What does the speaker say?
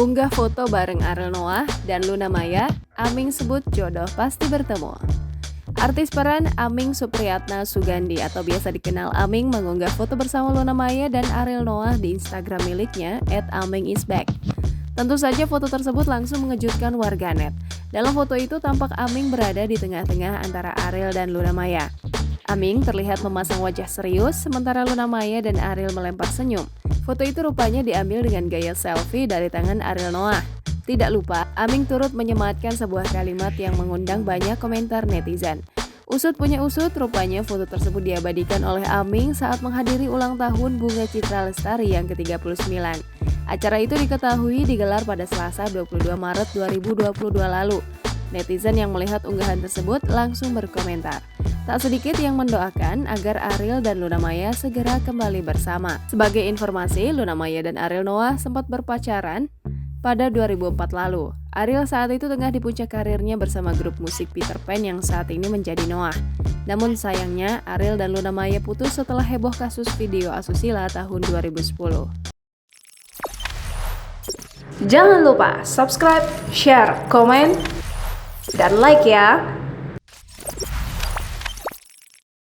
Unggah foto bareng Ariel Noah dan Luna Maya, Aming sebut jodoh pasti bertemu. Artis peran Aming Supriyatna Sugandi atau biasa dikenal Aming mengunggah foto bersama Luna Maya dan Ariel Noah di Instagram miliknya @amingisback. Tentu saja foto tersebut langsung mengejutkan warganet. Dalam foto itu tampak Aming berada di tengah-tengah antara Ariel dan Luna Maya. Aming terlihat memasang wajah serius, sementara Luna Maya dan Ariel melempar senyum. Foto itu rupanya diambil dengan gaya selfie dari tangan Ariel Noah. Tidak lupa, Aming turut menyematkan sebuah kalimat yang mengundang banyak komentar netizen. Usut punya usut, rupanya foto tersebut diabadikan oleh Aming saat menghadiri ulang tahun Bunga Citra Lestari yang ke-39. Acara itu diketahui digelar pada Selasa 22 Maret 2022 lalu. Netizen yang melihat unggahan tersebut langsung berkomentar. Tak sedikit yang mendoakan agar Ariel dan Luna Maya segera kembali bersama. Sebagai informasi, Luna Maya dan Ariel Noah sempat berpacaran pada 2004 lalu. Ariel saat itu tengah di puncak karirnya bersama grup musik Peter Pan yang saat ini menjadi Noah. Namun sayangnya, Ariel dan Luna Maya putus setelah heboh kasus video asusila tahun 2010. Jangan lupa subscribe, share, komen, dan like ya!